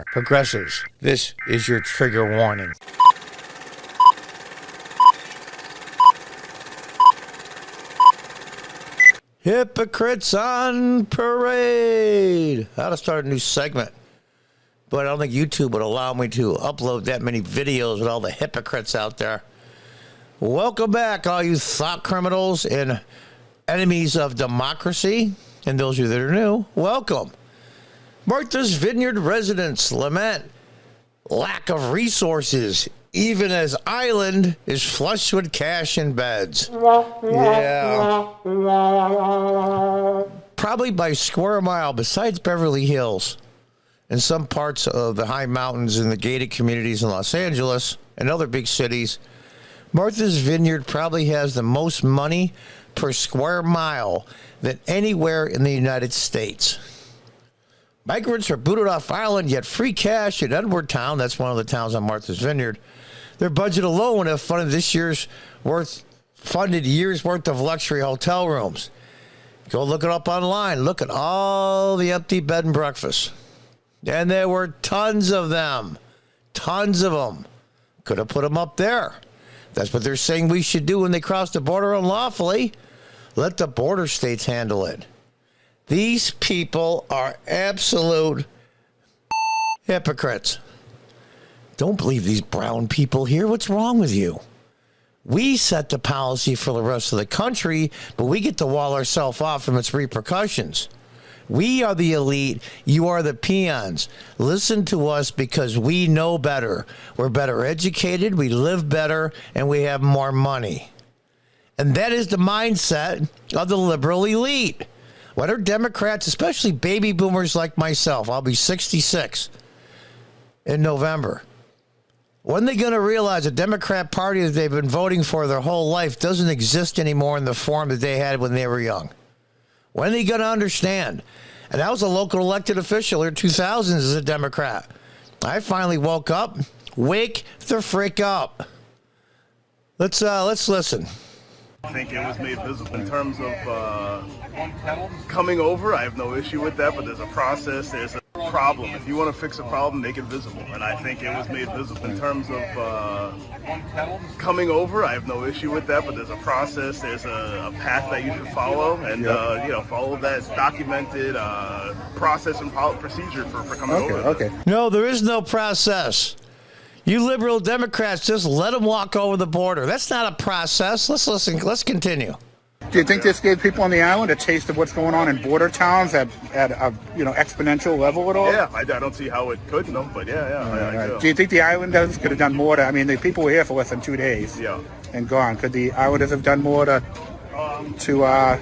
Progressives, this is your trigger warning. Hypocrites on parade. How to start a new segment. But I don't think YouTube would allow me to upload that many videos with all the hypocrites out there. Welcome back, all you thought criminals and enemies of democracy. And those of you that are new, welcome. Martha's Vineyard residents lament lack of resources, even as island is flush with cash and beds. Yeah. Probably by square mile, besides Beverly Hills, and some parts of the high mountains and the gated communities in Los Angeles and other big cities, Martha's Vineyard probably has the most money per square mile than anywhere in the United States. Migrants are booted off island, yet free cash at Edwardtown. That's one of the towns on Martha's Vineyard. Their budget alone would have funded years worth of luxury hotel rooms. Go look it up online. Look at all the empty bed and breakfasts. And there were tons of them. Tons of them. Could have put them up there. That's what they're saying we should do when they cross the border unlawfully. Let the border states handle it. These people are absolute hypocrites. Don't believe these brown people here. What's wrong with you? We set the policy for the rest of the country, but we get to wall ourselves off from its repercussions. We are the elite. You are the peons. Listen to us because we know better. We're better educated, we live better, and we have more money. And that is the mindset of the liberal elite. What are Democrats, especially baby boomers like myself? I'll be 66 in November. When are they going to realize the Democrat Party that they've been voting for their whole life doesn't exist anymore in the form that they had when they were young? When are they going to understand? And I was a local elected official in 2000s as a Democrat. I finally woke up. Wake the frick up. Let's listen. I think it was made visible in terms of coming over. I have no issue with that, but there's a process, there's a problem. If you want to fix a problem, make it visible. And I think it was made visible in terms of coming over. I have no issue with that, but there's a process, there's a path that you should follow, and follow that documented process and procedure for coming over. Okay. No, there is no process. You liberal Democrats just let them walk over the border. That's not a process. Let's listen. Let's continue. Do you think this gave people on the island a taste of what's going on in border towns at a exponential level at all? Yeah, I don't see how it could, no, but I do. Do you think the islanders could have done more to? I mean, the people were here for less than 2 days. Yeah. And gone. Could the islanders have done more to? I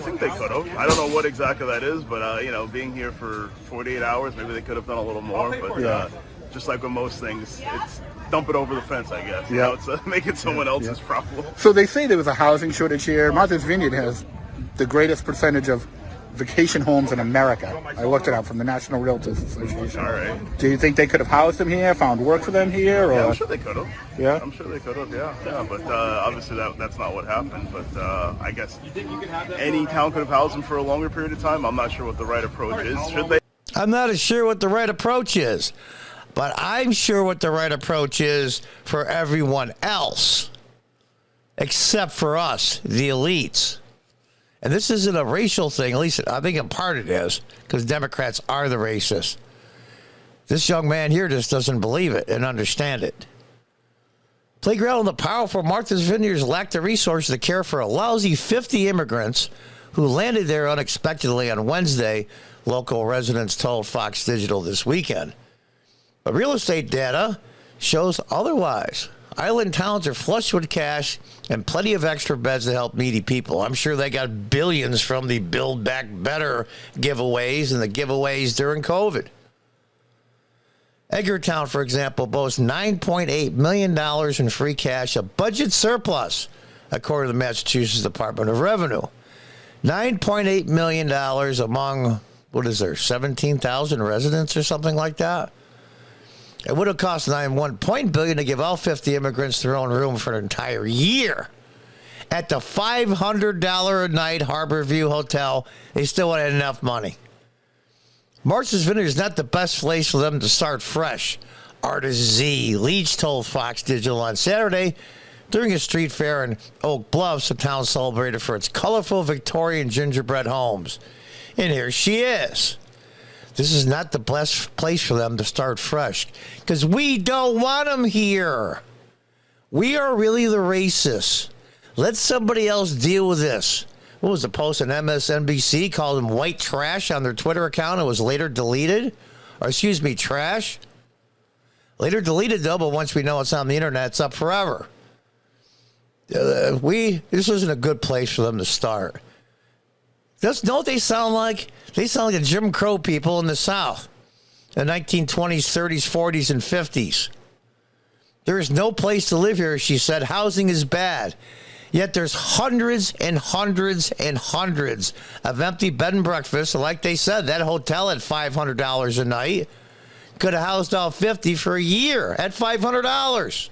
think they could have. I don't know what exactly that is, but being here for 48 hours, maybe they could have done a little more. But just like with most things, it's dump it over the fence, I guess. Yeah. It's make it someone else's problem. So they say there was a housing shortage here. Martha's Vineyard has the greatest percentage of vacation homes in America. I looked it up from the National Realtors Association. All right. Do you think they could have housed them here, found work for them here? Or? Yeah, I'm sure they could have. Yeah? I'm sure they could have, yeah. But obviously that's not what happened. But I guess any town could have housed them for a longer period of time. I'm not sure what the right approach is. Should they? I'm not as sure what the right approach is, but I'm sure what the right approach is for everyone else, except for us, the elites. And this isn't a racial thing, at least I think in part it is, because Democrats are the racists. This young man here just doesn't believe it and understand it. Playground and the powerful Martha's Vineyards lack the resources to care for a lousy 50 immigrants who landed there unexpectedly on Wednesday, local residents told Fox Digital this weekend. But real estate data shows otherwise. Island towns are flush with cash and plenty of extra beds to help needy people. I'm sure they got billions from the Build Back Better giveaways and the giveaways during COVID. Edgartown, for example, boasts $9.8 million in free cash, a budget surplus, according to the Massachusetts Department of Revenue. $9.8 million among, 17,000 residents or something like that? It would have cost $1 billion to give all 50 immigrants their own room for an entire year. At the $500 a night Harbor View Hotel, they still would have enough money. Martha's Vineyard is not the best place for them to start fresh. Artist Z. Leach told Fox Digital on Saturday during a street fair in Oak Bluffs, a town celebrated for its colorful Victorian gingerbread homes. And here she is. This is not the best place for them to start fresh because we don't want them here. We are really the racists. Let somebody else deal with this. What was the post on MSNBC called them white trash on their Twitter account? It was later deleted. Or excuse me, trash. Later deleted though, but once we know it's on the internet, it's up forever. This isn't a good place for them to start. Know what they sound like? They sound like the Jim Crow people in the South. The 1920s, 30s, 40s, and 50s. There is no place to live here, she said. Housing is bad. Yet there's hundreds and hundreds and hundreds of empty bed and breakfasts. Like they said, that hotel at $500 a night could have housed all 50 for a year at $500.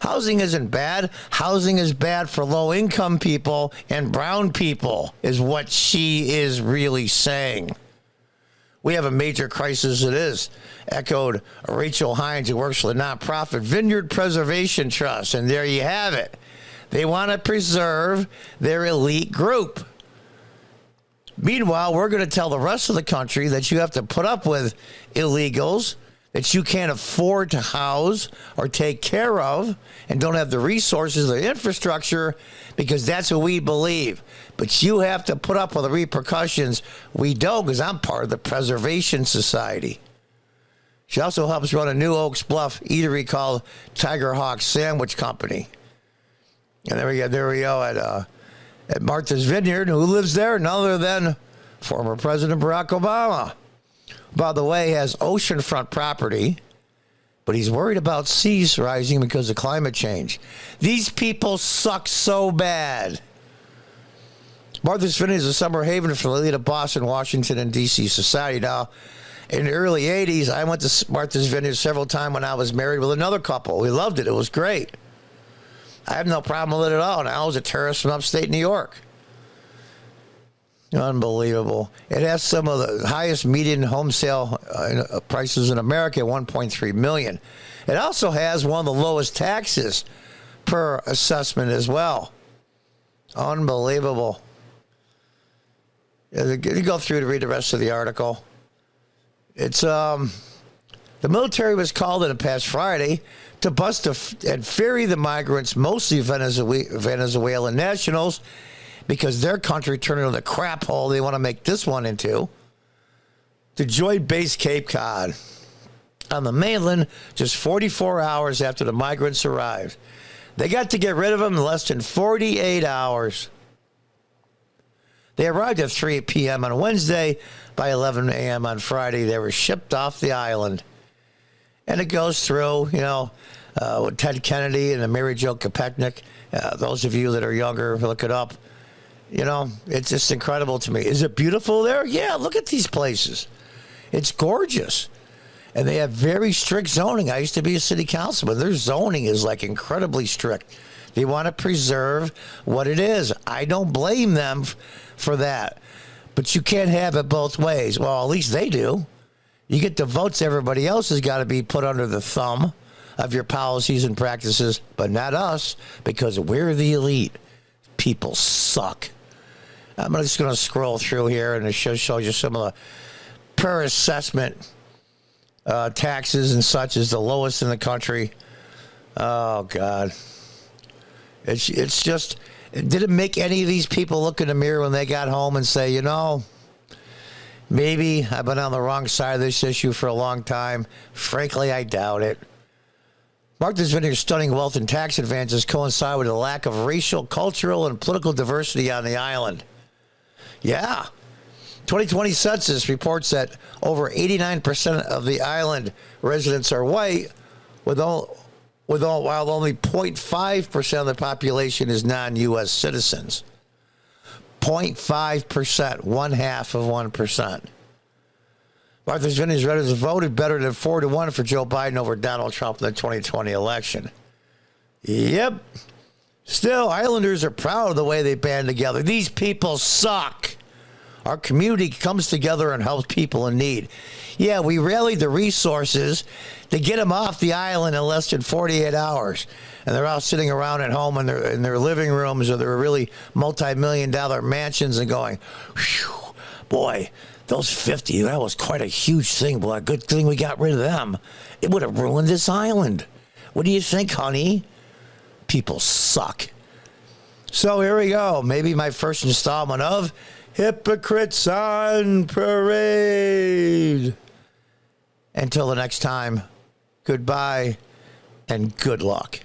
Housing isn't bad. Housing is bad for low-income people and brown people, is what she is really saying. We have a major crisis it is, echoed Rachel Hines, who works for the nonprofit Vineyard Preservation Trust. And there you have it. They want to preserve their elite group. Meanwhile, we're going to tell the rest of the country that you have to put up with illegals that you can't afford to house or take care of and don't have the resources or the infrastructure because that's what we believe. But you have to put up with the repercussions. We don't, because I'm part of the Preservation Society. She also helps run a New Oaks Bluff eatery called Tiger Hawk Sandwich Company. And there we go at Martha's Vineyard. Who lives there? None other than former President Barack Obama. By the way, has oceanfront property, but he's worried about seas rising because of climate change. These people suck so bad. Martha's Vineyard is a summer haven for the elite of Boston, Washington, and D.C. society. Now, in the early 80s, I went to Martha's Vineyard several times when I was married with another couple. We loved it. It was great. I have no problem with it at all. Now I was a tourist from upstate New York. Unbelievable. It has some of the highest median home sale prices in America at $1.3 million. It also has one of the lowest taxes per assessment as well. Unbelievable. You go through to read the rest of the article. It's the military was called in the past Friday to bust and ferry the migrants, mostly Venezuelan nationals, because their country turned into the crap hole they want to make this one into, to join base Cape Cod on the mainland just 44 hours after the migrants arrived. They got to get rid of them in less than 48 hours. They arrived at 3 p.m. on Wednesday. By 11 a.m. on Friday, they were shipped off the island. And it goes through, with Ted Kennedy and Mary Jo Kopechne. Those of you that are younger, look it up. It's just incredible to me. Is it beautiful there? Yeah, look at these places. It's gorgeous. And they have very strict zoning. I used to be a city councilman. Their zoning is like incredibly strict. They want to preserve what it is. I don't blame them for that. But you can't have it both ways. Well, at least they do. You get the votes. Everybody else has got to be put under the thumb of your policies and practices, but not us, because we're the elite. People suck. I'm just going to scroll through here, and it shows you some of the per assessment taxes and such is the lowest in the country. Oh, God. It's just, did it make any of these people look in the mirror when they got home and say, maybe I've been on the wrong side of this issue for a long time? Frankly, I doubt it. Martha's Vineyard's stunning wealth and tax advantages coincide with a lack of racial, cultural, and political diversity on the island. Yeah. 2020 census reports that over 89% of the island residents are white, while only 0.5% of the population is non-U.S. citizens. 0.5%, 1/2%. Martha's Vineyard's residents voted better than 4-1 for Joe Biden over Donald Trump in the 2020 election. Yep. Still, Islanders are proud of the way they band together. These people suck. Our community comes together and helps people in need. Yeah, we rallied the resources to get them off the island in less than 48 hours. And they're all sitting around at home in their living rooms or their really multi-million-dollar mansions and going, whew, boy, those 50, that was quite a huge thing. Boy, good thing we got rid of them. It would have ruined this island. What do you think, honey? People suck. So here we go. Maybe my first installment of Hypocrites on Parade. Until the next time, goodbye and good luck.